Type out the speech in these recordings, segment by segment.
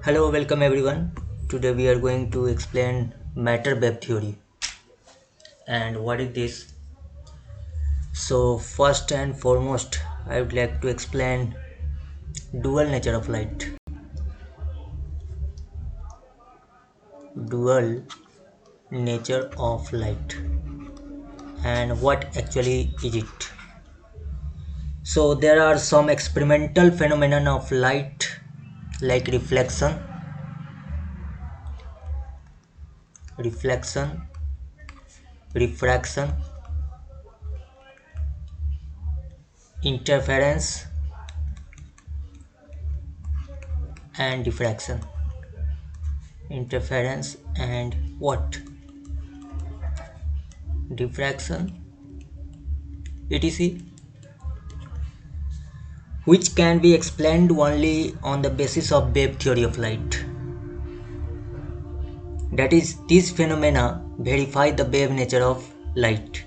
Hello, welcome everyone. Today we are going to explain matter wave theory. And what is this? So first and foremost, I would like to explain dual nature of light. Dual nature of light and what actually is it. So there are some experimental phenomena of light like reflection, refraction, interference and diffraction. Interference and what? Diffraction, etc., which can be explained only on the basis of wave theory of light. That is, these phenomena verify the wave nature of light.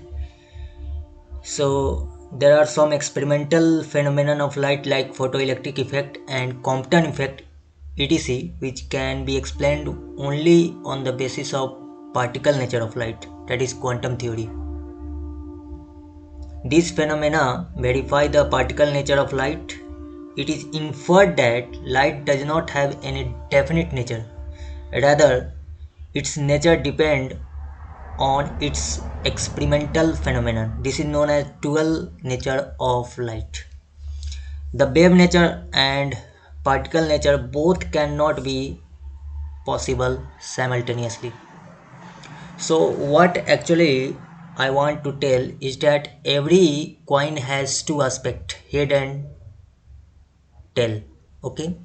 So there are some experimental phenomena of light like photoelectric effect and Compton effect, etc., which can be explained only on the basis of particle nature of light, that is quantum theory. These phenomena verify the particle nature of light. It is inferred that light does not have any definite nature. Rather, its nature depends on its experimental phenomenon. This is known as dual nature of light. The wave nature and particle nature both cannot be possible simultaneously. So what actually I want to tell is that every coin has two aspects, head and tail. Okay.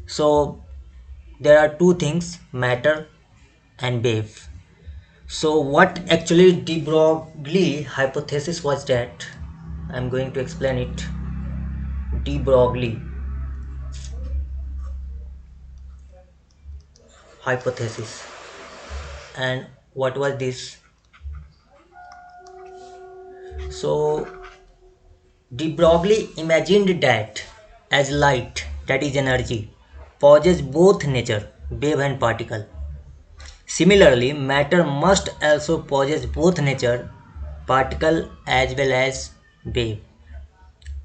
So there are two things, matter and wave. So what actually de Broglie hypothesis was that? I'm going to explain it. De Broglie hypothesis. And what was this? So de Broglie imagined that as light, that is energy, possesses both nature, wave and particle. Similarly, matter must also possess both nature, particle as well as wave.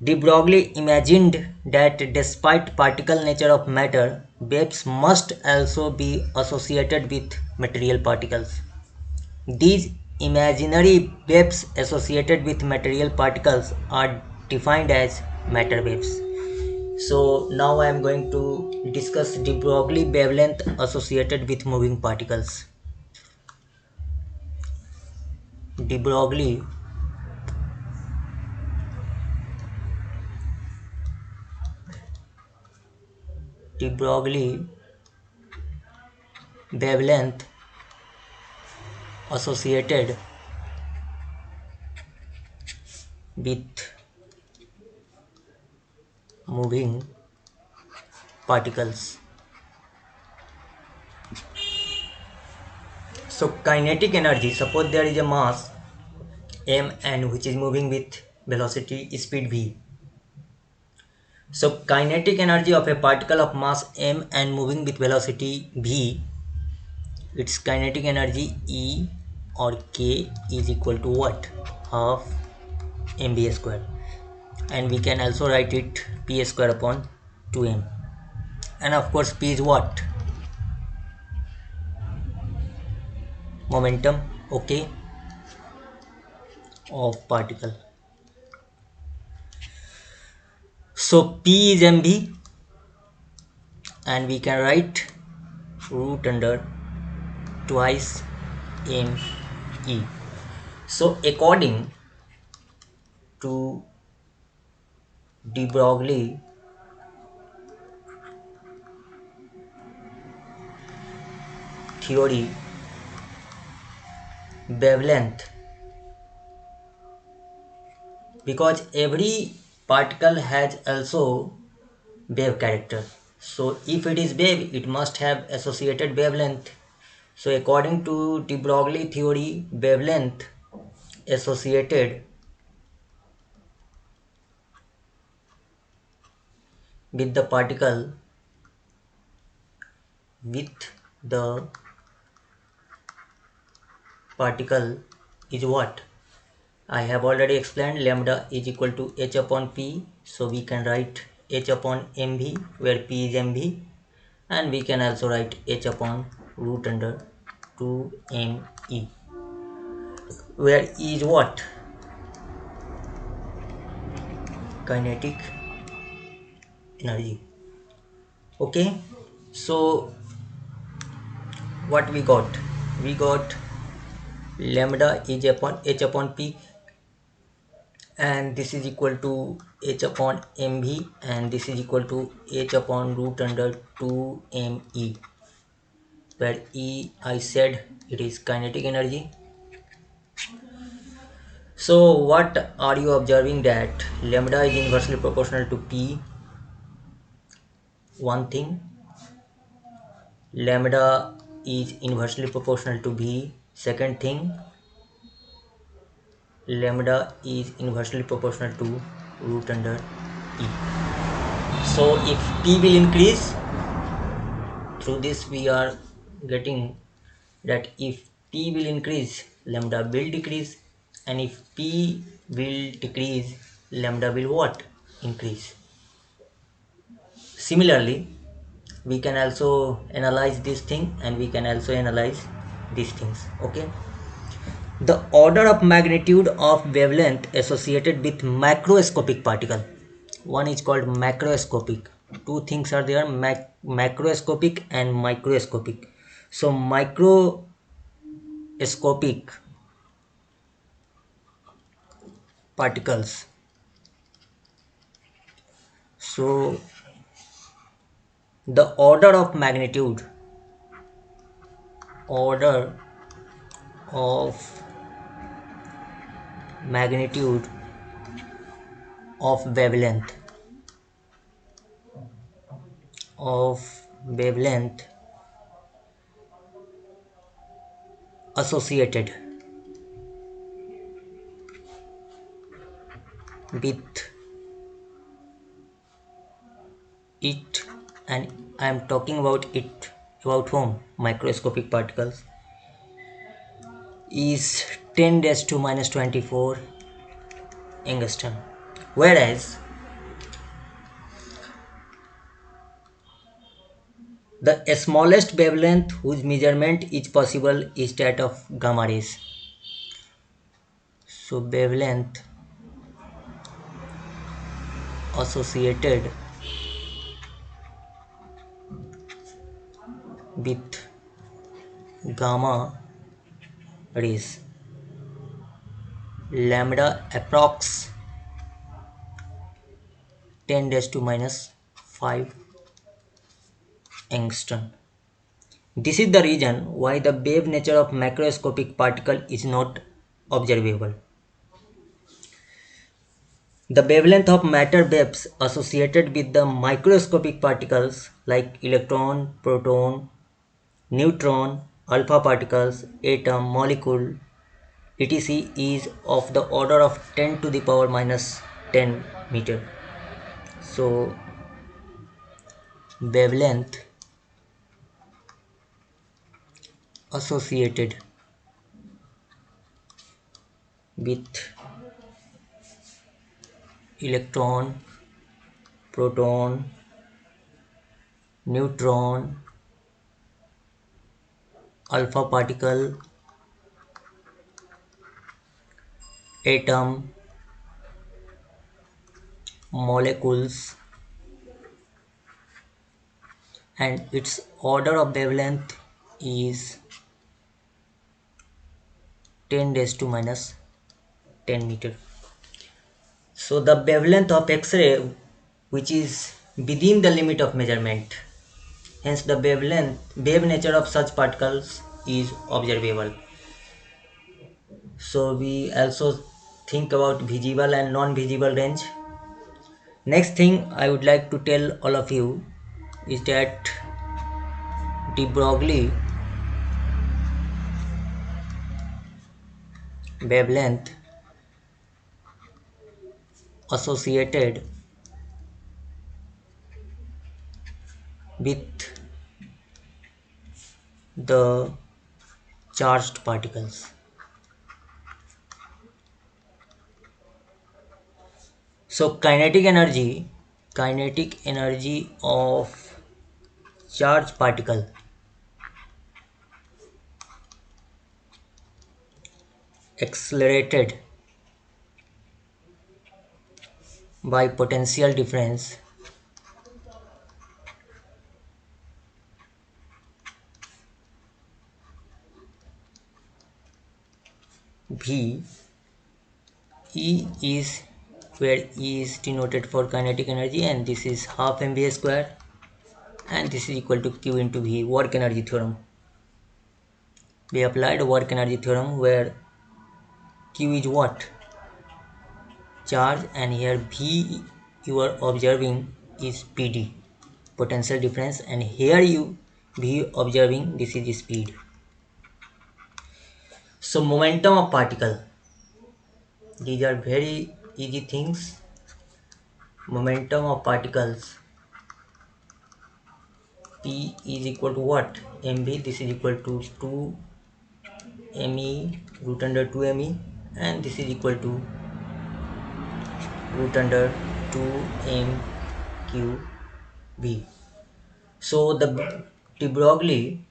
De Broglie imagined that despite particle nature of matter, waves must also be associated with material particles. These imaginary waves associated with material particles are defined as matter waves. So now I am going to discuss de Broglie wavelength associated with moving particles. De Broglie de Broglie wavelength associated with moving particles. So kinetic energy, suppose there is a mass m and which is moving with velocity speed v. So kinetic energy of a particle of mass m and moving with velocity v, its kinetic energy E or K is equal to what? Half mv square, and we can also write it p square upon 2m, and of course p is what? Momentum, okay, of particle. So p is mv, and we can write root under twice me. So according to de Broglie theory, wavelength, because every particle has also wave character, so if it is wave it must have associated wavelength. So according to de Broglie theory, wavelength associated with the particle with the particle is what? I have already explained lambda is equal to h upon p, so we can write h upon mv where p is mv, and we can also write h upon root under 2me where E is what? Kinetic energy. Okay, so what we got? We got lambda is upon h upon p, and this is equal to h upon mv, and this is equal to h upon root under 2me, where E, I said it is kinetic energy. So what are you observing? That lambda is inversely proportional to p, one thing. Lambda is inversely proportional to v, second thing. Lambda is inversely proportional to root under E. So if P will increase, through this we are getting that if P will increase, lambda will decrease, and if P will decrease, lambda will what? Increase. Similarly, we can also analyze this thing, and we can also analyze these things. Okay. The order of magnitude of wavelength associated with macroscopic particle. One is called macroscopic. Two things are there, macroscopic and microscopic. So microscopic particles. So the order of magnitude of wavelength associated with it, and I am talking about it, about whom? Microscopic particles, is 10 raised to minus 24 angstrom, whereas the smallest wavelength whose measurement is possible is that of gamma rays. So wavelength associated with gamma rays, lambda approx 10 raised to minus 5 angstrom. This is the reason why the wave nature of macroscopic particle is not observable. The wavelength of matter waves associated with the microscopic particles like electron, proton, neutron, alpha particles, atom, molecule, etc. is of the order of 10 to the power minus 10 meter. So wavelength associated with electron, proton, neutron, alpha particle, atom, molecules, and its order of wavelength is 10 raised to minus 10 meter. So the wavelength of X-ray, which is within the limit of measurement, hence the wave nature of such particles is observable. So we also think about visible and non-visible range. Next thing I would like to tell all of you is that the Broglie wavelength associated with the charged particles. So kinetic energy of charged particle accelerated by potential difference V. E is where E is denoted for kinetic energy, and this is half mva square, and this is equal to Q into V, work energy theorem. We applied work energy theorem where Q is what? Charge, and here V you are observing is PD, potential difference, and here you V observing this is speed. So momentum of particle, these are very easy things. Momentum of particles, P is equal to what? mv, this is equal to 2 me root under 2 me, and this is equal to root under 2 m q v. So de Broglie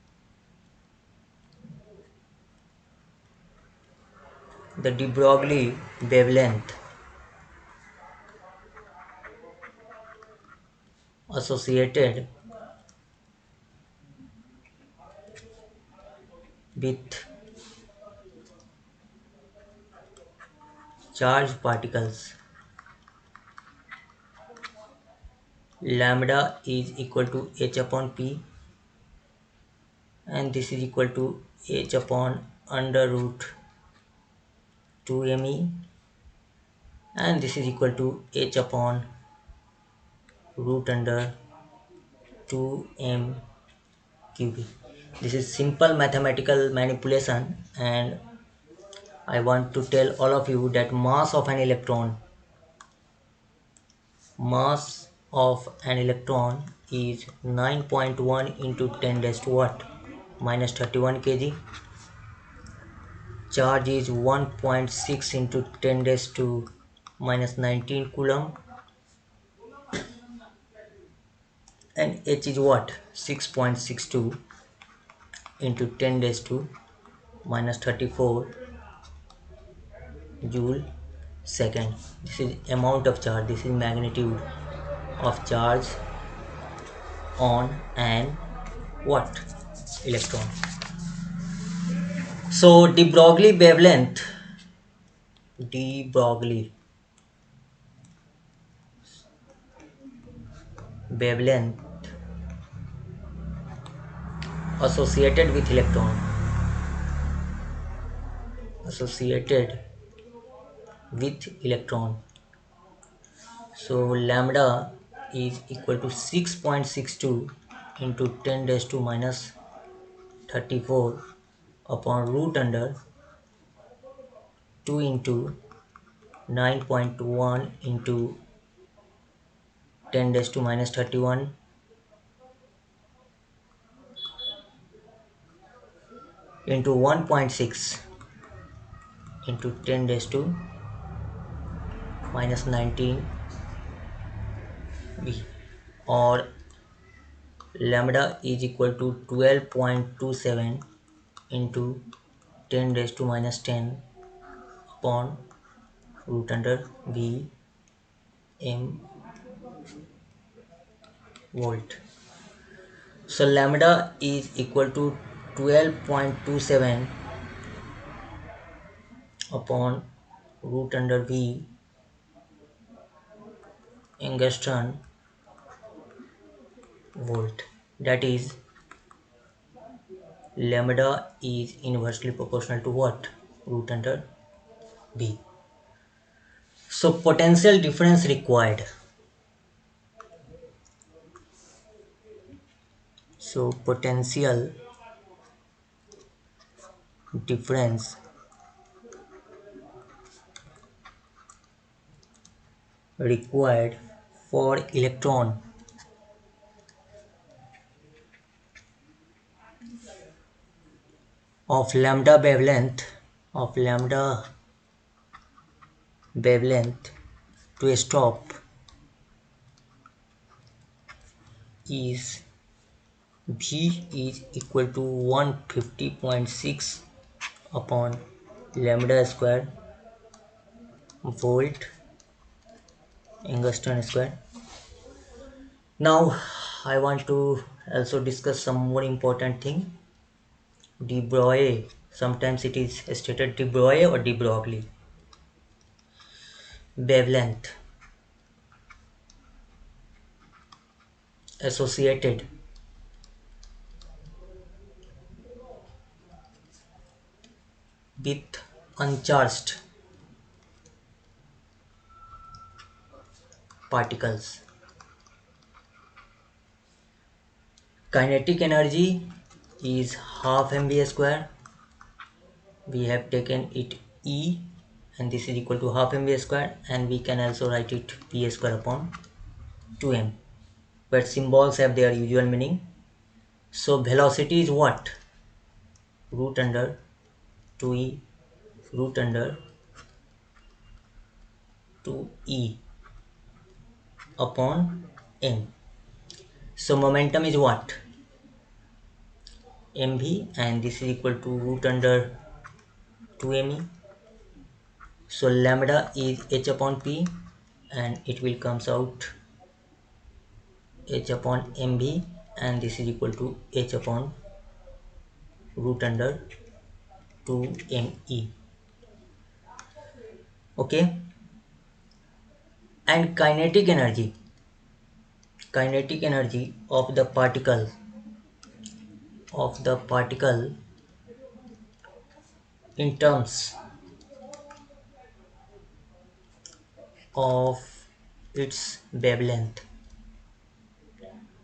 the de Broglie wavelength associated with charged particles, lambda is equal to h upon p, and this is equal to h upon under root 2 me, and this is equal to h upon root under 2 m qb. This is simple mathematical manipulation, and I want to tell all of you that mass of an electron is 9.1 into 10 raised to what? Minus 31 kg. Charge is 1.6 into 10 raised to minus 19 coulomb, and H is what? 6.62 into 10 raised to minus 34 joule second. This is amount of charge, this is magnitude of charge on an what? Electron. So de Broglie wavelength associated with electron. So lambda is equal to 6.62 into 10 raised to minus 34 upon root under 2 into 9.1 into 10 raised to minus 31 into 1.6 into 10 raised to minus 19 b, or lambda is equal to 12.27 into 10 raised to minus 10 upon root under v m volt. So lambda is equal to 12.27 upon root under v angstrom volt. That is, lambda is inversely proportional to what? Root under v. So potential difference required. So potential difference required for electron of lambda wavelength to stop is V is equal to 150.6 upon lambda square volt angstrom square. Now I want to also discuss some more important thing. De Broglie, sometimes it is stated de Broglie or de Broglie. Wavelength associated with uncharged particles. Kinetic energy is half mv square. We have taken it E and this is equal to half mv square, and we can also write it p square upon 2m, but symbols have their usual meaning. So velocity is what? Root under 2e root under 2e upon m. So momentum is what? mv, and this is equal to root under 2me. So lambda is h upon p, and it will comes out h upon mv, and this is equal to h upon root under 2me. Okay, and kinetic energy of the particle in terms of its wavelength.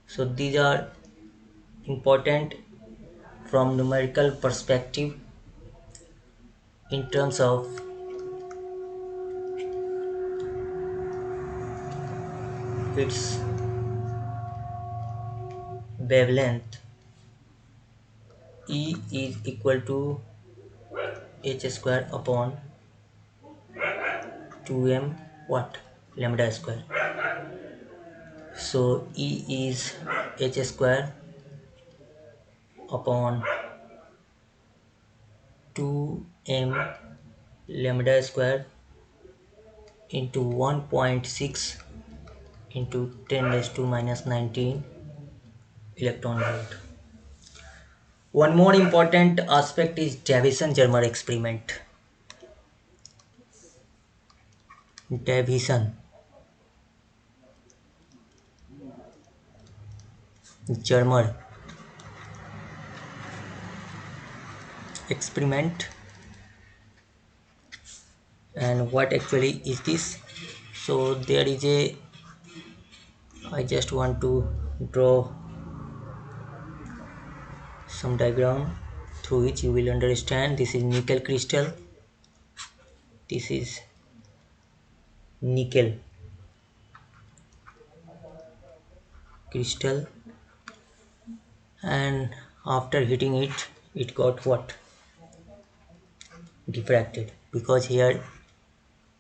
So these are important from numerical perspective in terms of its wavelength. E is equal to h square upon 2m what? Lambda square. So E is h square upon 2m lambda square into 1.6 into 10 raised to minus 19 electron volt. One more important aspect is Davison-Germer experiment. Davison-Germer experiment. And what actually is this? So there is a, I just want to draw some diagram through which you will understand. This is nickel crystal, this is nickel crystal, and after hitting it, it got what? Diffracted, because here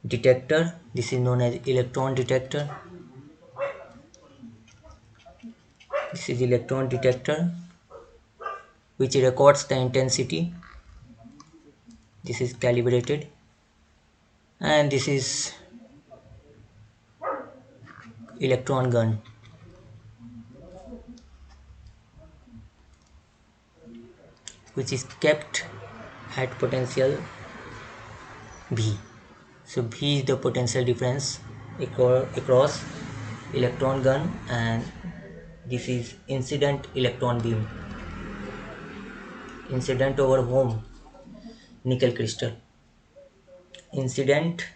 detector, this is known as electron detector, this is electron detector which records the intensity, this is calibrated, and this is electron gun which is kept at potential V. So V is the potential difference across electron gun, and this is incident electron beam, incident over whom? Nickel crystal, incident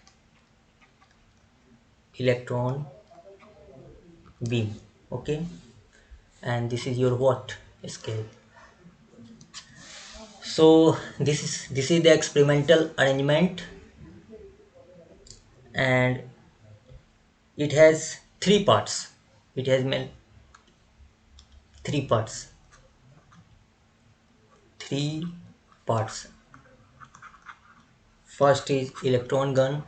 electron beam. Okay, and this is your what? Scale. So this is the experimental arrangement, and it has three parts. It has three parts, three parts. First is electron gun.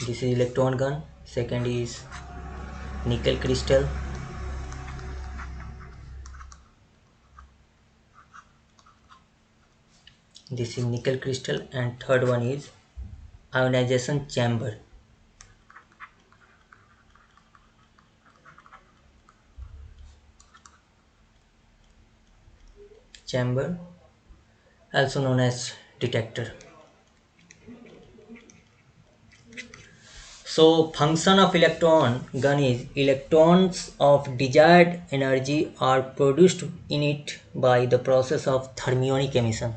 This is electron gun. Second is nickel crystal. This is nickel crystal, and third one is ionization chamber. Chamber, also known as detector. So function of electron gun is electrons of desired energy are produced in it by the process of thermionic emission.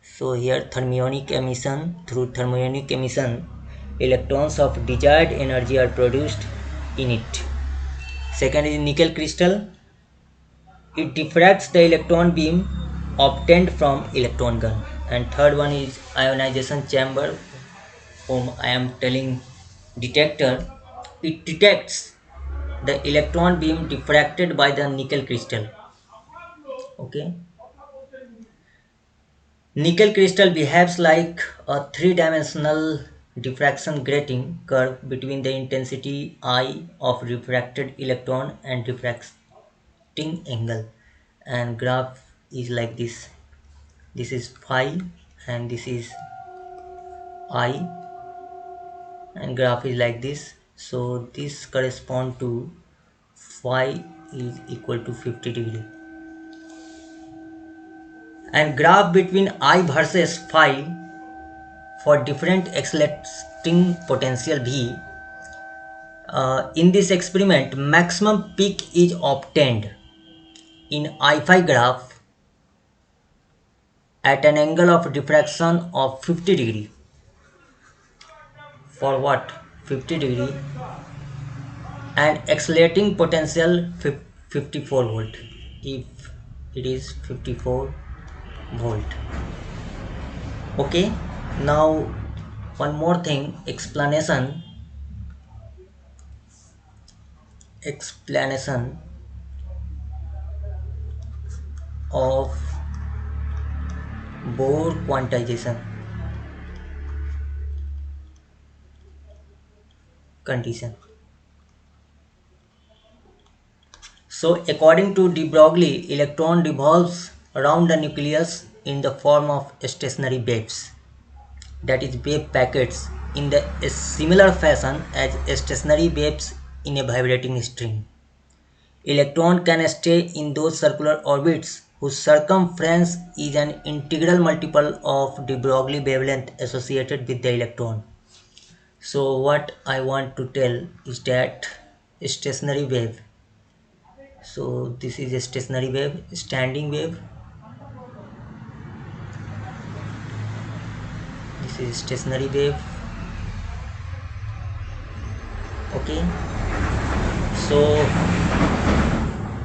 So here thermionic emission, through thermionic emission, electrons of desired energy are produced in it. Second is nickel crystal. It diffracts the electron beam obtained from electron gun. And third one is ionization chamber, whom I am telling detector. It detects the electron beam diffracted by the nickel crystal. Okay. Nickel crystal behaves like a three-dimensional diffraction grating curve between the intensity I of refracted electron and refracting angle, and graph is like this. This is phi and this is I, and graph is like this. So this correspond to phi is equal to 50 degree, and graph between I versus phi for different accelerating potential V. In this experiment, maximum peak is obtained in I phi graph at an angle of diffraction of 50 degree. For what? 50 degree, and accelerating potential 54 volt, if it is 54 volt. Okay, now one more thing, explanation of Bohr quantization condition. So according to de Broglie, electron revolves around the nucleus in the form of stationary waves, that is wave packets, in the similar fashion as stationary waves in a vibrating string. Electron can stay in those circular orbits whose circumference is an integral multiple of de Broglie wavelength associated with the electron. So what I want to tell is that stationary wave. So this is a stationary wave, standing wave. This is stationary wave. Okay. So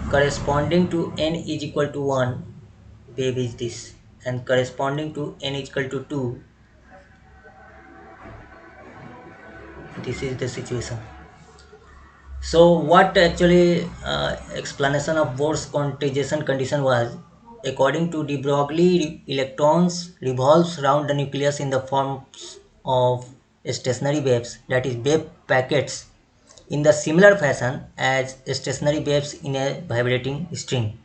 corresponding to n is equal to 1 wave is this, and corresponding to n is equal to 2, this is the situation. So what actually explanation of Bohr's quantization condition was, according to de Broglie, electrons revolves around the nucleus in the forms of stationary waves, that is wave packets, in the similar fashion as stationary waves in a vibrating string.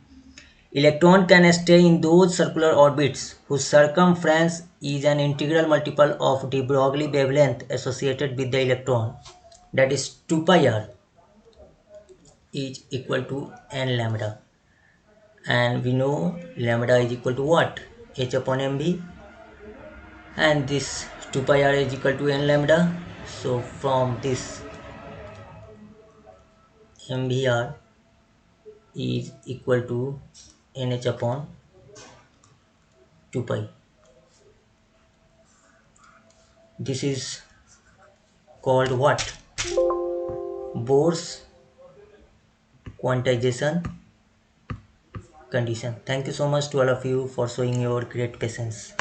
Electron can stay in those circular orbits whose circumference is an integral multiple of de Broglie wavelength associated with the electron, that is 2 pi r is equal to n lambda, and we know lambda is equal to what? H upon mv, and this 2 pi r is equal to n lambda. So from this, mvr is equal to nh upon 2 pi. This is called what? Bohr's quantization condition. Thank you so much to all of you for showing your great patience.